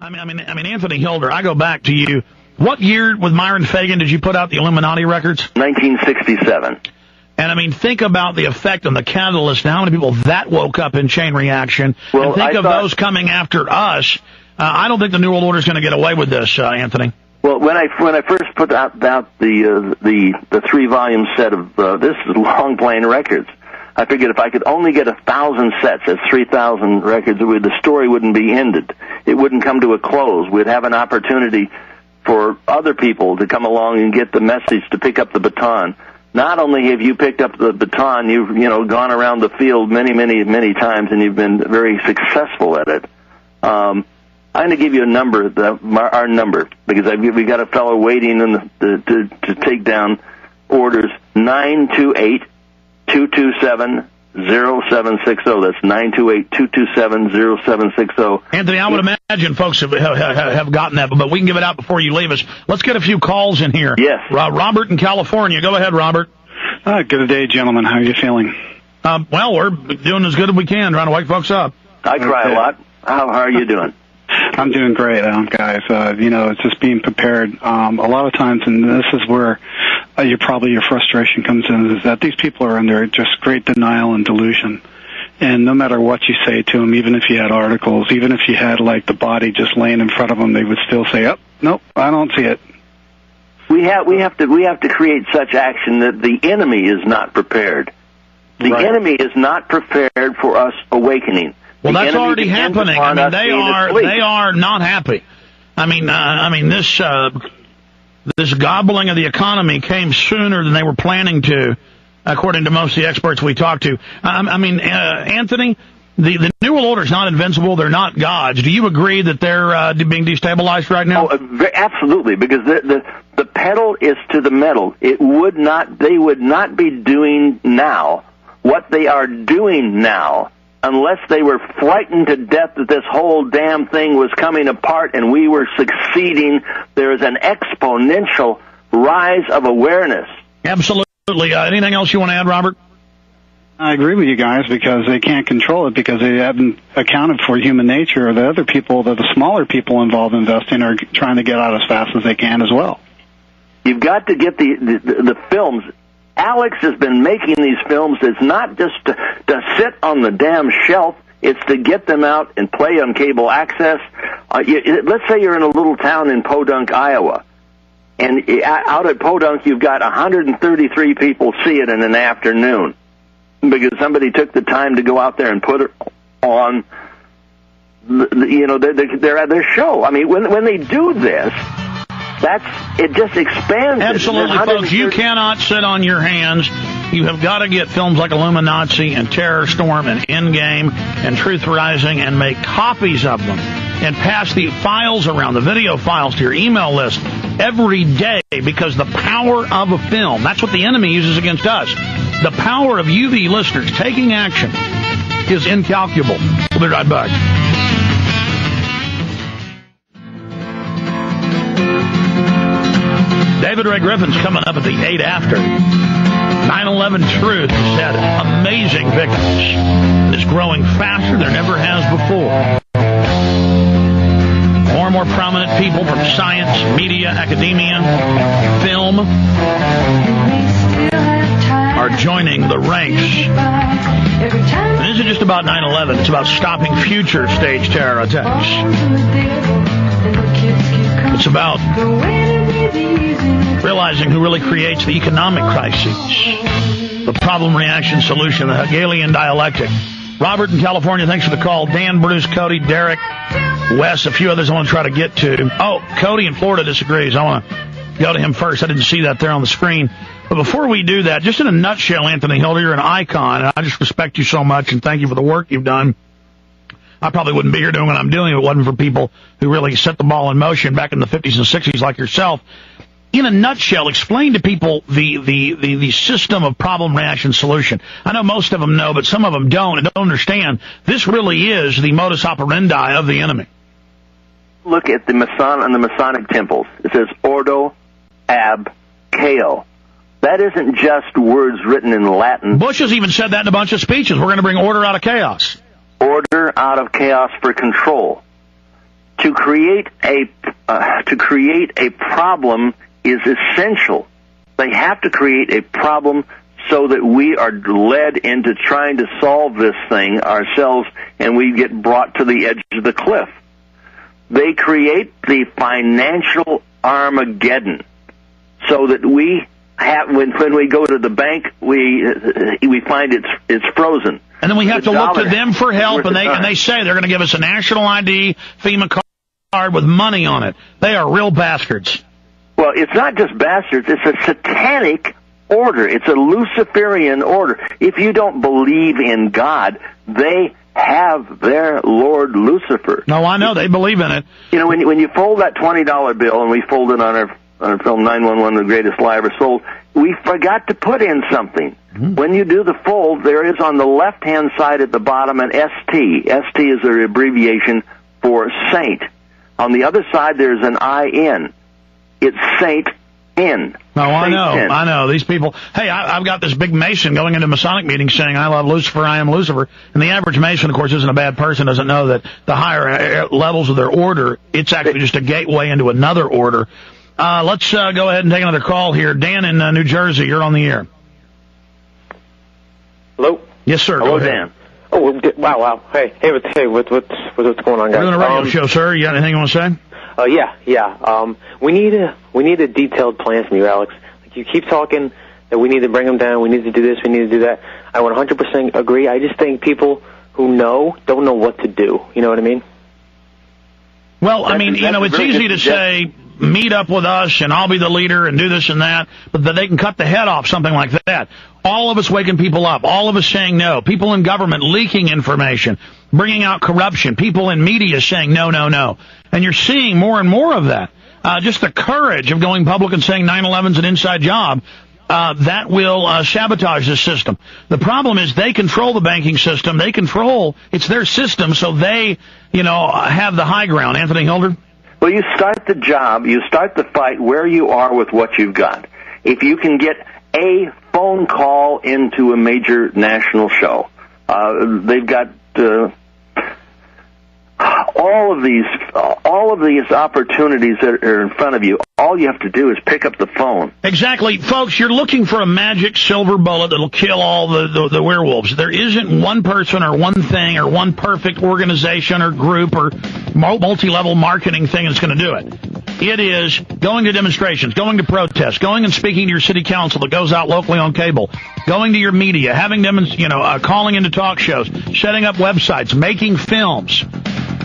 Anthony Hilder, I go back to you. What year with Myron Fagan did you put out the Illuminati records? 1967. And think about the effect on the catalyst and how many people that woke up in chain reaction. Well, and think of those coming after us. I don't think the New World Order is going to get away with this, Anthony. Well, when I first put out the 3-volume set of this is long playing records, I figured if I could only get 1,000 sets, that's 3,000 records, the story wouldn't be ended. It wouldn't come to a close. We'd have an opportunity for other people to come along and get the message, to pick up the baton. Not only have you picked up the baton, you've gone around the field many times, and you've been very successful at it. I'm going to give you a number, our number, because we got a fellow waiting to take down orders. 928-227-0760. That's 928-227-0760. Anthony, I would imagine folks have gotten that, but we can give it out before you leave us. Let's get a few calls in here. Yes. Robert in California. Go ahead, Robert. Good day, gentlemen. How are you feeling? Well, we're doing as good as we can, trying to wake folks up. I cry a lot. How are you doing? I'm doing great, guys. It's just being prepared. A lot of times, and this is where your frustration comes in, is that these people are under just great denial and delusion. And no matter what you say to them, even if you had articles, even if you had like the body just laying in front of them, they would still say, "Oh, nope, I don't see it." We have to create such action that the enemy is not prepared. The enemy is not prepared for us awakening. Well, that's already happening. They are not happy. This gobbling of the economy came sooner than they were planning to, according to most of the experts we talked to. Anthony, the New World Order is not invincible. They're not gods. Do you agree that they're being destabilized right now? Oh, absolutely, because the pedal is to the metal. They would not be doing now what they are doing now unless they were frightened to death that this whole damn thing was coming apart and we were succeeding. There is an exponential rise of awareness. Absolutely. Anything else you want to add, Robert? I agree with you guys, because they can't control it, because they haven't accounted for human nature, or the other people, the smaller people involved in investing, are trying to get out as fast as they can as well. You've got to get the films. Alex has been making these films. It's not just to sit on the damn shelf. It's to get them out and play on cable access. Let's say you're in a little town in Podunk, Iowa, and out at Podunk you've got 133 people see it in an afternoon because somebody took the time to go out there and put it on, their show. I mean, when they do this, it just expands. Absolutely, folks. You cannot sit on your hands. You have got to get films like Illuminati and Terror Storm and Endgame and Truth Rising and make copies of them and pass the files around, the video files, to your email list every day, because the power of a film, that's what the enemy uses against us. The power of UV listeners taking action is incalculable. We'll be right back. David Ray Griffin's coming up at the 8 after. 9/11 Truth has had amazing victims. It's growing faster than it ever has before. More and more prominent people from science, media, academia, film are joining the ranks. It isn't just about 9/11. It's about stopping future stage terror attacks. It's about realizing who really creates the economic crises, the problem, reaction, solution, the Hegelian dialectic. Robert in California, thanks for the call. Dan, Bruce, Cody, Derek, Wes, a few others I want to try to get to. Oh, Cody in Florida disagrees. I want to go to him first. I didn't see that there on the screen. But before we do that, just in a nutshell, Anthony Hilder, you're an icon, and I just respect you so much and thank you for the work you've done. I probably wouldn't be here doing what I'm doing if it wasn't for people who really set the ball in motion back in the 50s and 60s like yourself. In a nutshell, explain to people the system of problem, reaction, solution. I know most of them know, but some of them don't and don't understand. This really is the modus operandi of the enemy. Look at the Masonic temples. It says Ordo Ab Chao. That isn't just words written in Latin. Bush has even said that in a bunch of speeches. We're going to bring order out of chaos. Order out of chaos for control. To create a problem is essential. They have to create a problem so that we are led into trying to solve this thing ourselves, and we get brought to the edge of the cliff. They create the financial Armageddon so that we have, when we go to the bank, we find it's frozen. And then we have to look to them for help, and they say they're going to give us a national ID FEMA card with money on it. They are real bastards. Well, it's not just bastards. It's a satanic order. It's a Luciferian order. If you don't believe in God, they have their Lord Lucifer. No, I know. They believe in it. You know, when you fold that $20 bill, and we folded on our film 911, The Greatest Lie Ever Sold, we forgot to put in something. Mm-hmm. When you do the fold, there is on the left-hand side at the bottom an ST. ST is an abbreviation for saint. On the other side, there's an IN. It's Saint N. No, I know. These people, hey, I've got this big Mason going into Masonic meetings saying, I love Lucifer, I am Lucifer. And the average Mason, of course, isn't a bad person, doesn't know that the higher levels of their order, it's actually just a gateway into another order. Let's go ahead and take another call here. Dan in New Jersey, you're on the air. Hello? Yes, sir. Hello, Dan. Oh, wow. Hey, what's going on, guys? We're doing a radio show, sir. You got anything you want to say? Yeah. We need a detailed plan from you, Alex. Like, you keep talking that we need to bring them down, we need to do this, we need to do that. I 100% agree. I just think people who don't know what to do. You know what I mean? Well, I mean, it's easy to say, meet up with us and I'll be the leader and do this and that, but that they can cut the head off something like that. All of us waking people up, all of us saying no, people in government leaking information, bringing out corruption, people in media saying no, no, no. And you're seeing more and more of that. Just the courage of going public and saying 9/11's an inside job, that will sabotage the system. The problem is they control the banking system. It's their system, so they, have the high ground. Anthony Hilder? Well, you start the fight where you are with what you've got. If you can get a phone call into a major national show, they've got all of these opportunities that are in front of you. All you have to do is pick up the phone. Exactly. Folks, you're looking for a magic silver bullet that'll kill all the werewolves. There isn't one person or one thing or one perfect organization or group or multi-level marketing thing that's going to do it. It is going to demonstrations, going to protests, going and speaking to your city council that goes out locally on cable, going to your media, having them, calling into talk shows, setting up websites, making films.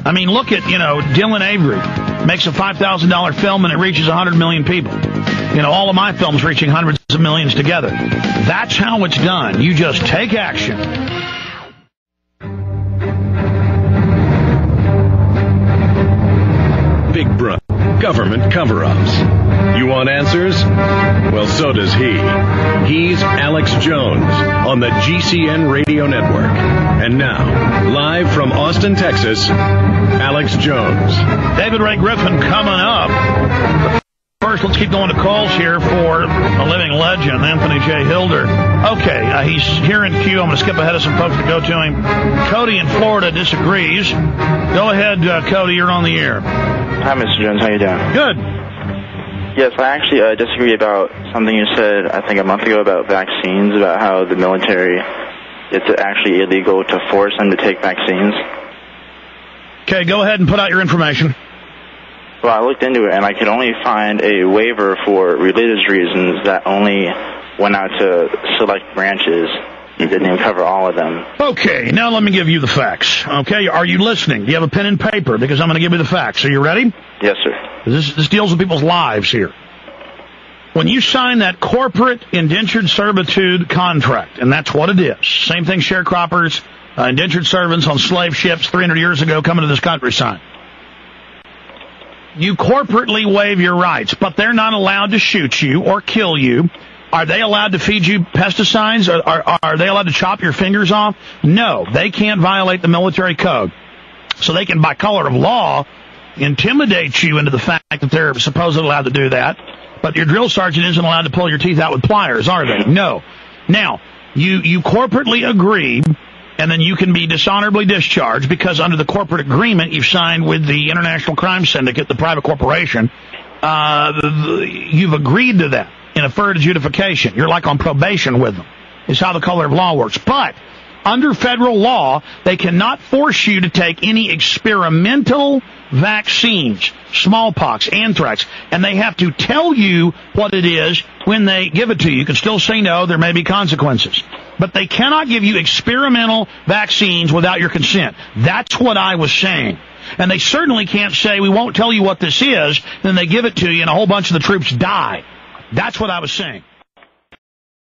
I mean, look at, Dylan Avery makes a $5,000 film and it reaches 100 million people. All of my films reaching hundreds of millions together. That's how it's done. You just take action. Big Brother. Government cover-ups. You want answers? Well, so does he. He's Alex Jones on the GCN Radio Network. And now, live from Austin, Texas, Alex Jones. David Ray Griffin coming up. First, let's keep going to calls here for a living legend, Anthony J. Hilder. Okay, he's here in queue. I'm going to skip ahead of some folks to go to him. Cody in Florida disagrees. Go ahead, Cody. You're on the air. Hi, Mr. Jones. How you doing? Good. Yes, I actually disagree about something you said, I think, a month ago about vaccines, about how the military, it's actually illegal to force them to take vaccines. Okay, go ahead and put out your information. Well, I looked into it, and I could only find a waiver for religious reasons that only went out to select branches. It didn't even cover all of them. Okay, now let me give you the facts. Okay, are you listening? Do you have a pen and paper? Because I'm going to give you the facts. Are you ready? Yes, sir. This deals with people's lives here. When you sign that corporate indentured servitude contract, and that's what it is, same thing sharecroppers, indentured servants on slave ships 300 years ago coming to this country signed. You corporately waive your rights, but they're not allowed to shoot you or kill you. Are they allowed to feed you pesticides? Are they allowed to chop your fingers off? No, they can't violate the military code. So they can, by color of law, intimidate you into the fact that they're supposedly allowed to do that. But your drill sergeant isn't allowed to pull your teeth out with pliers, are they? No. Now, you corporately agree, and then you can be dishonorably discharged because under the corporate agreement you've signed with the International Crime Syndicate, the private corporation, you've agreed to that in a deferred adjudication. You're like on probation with them, is how the color of law works. But under federal law, they cannot force you to take any experimental vaccines, smallpox, anthrax, and they have to tell you what it is when they give it to you. You can still say no, there may be consequences. But they cannot give you experimental vaccines without your consent. That's what I was saying. And they certainly can't say, we won't tell you what this is, then they give it to you and a whole bunch of the troops die. That's what I was saying.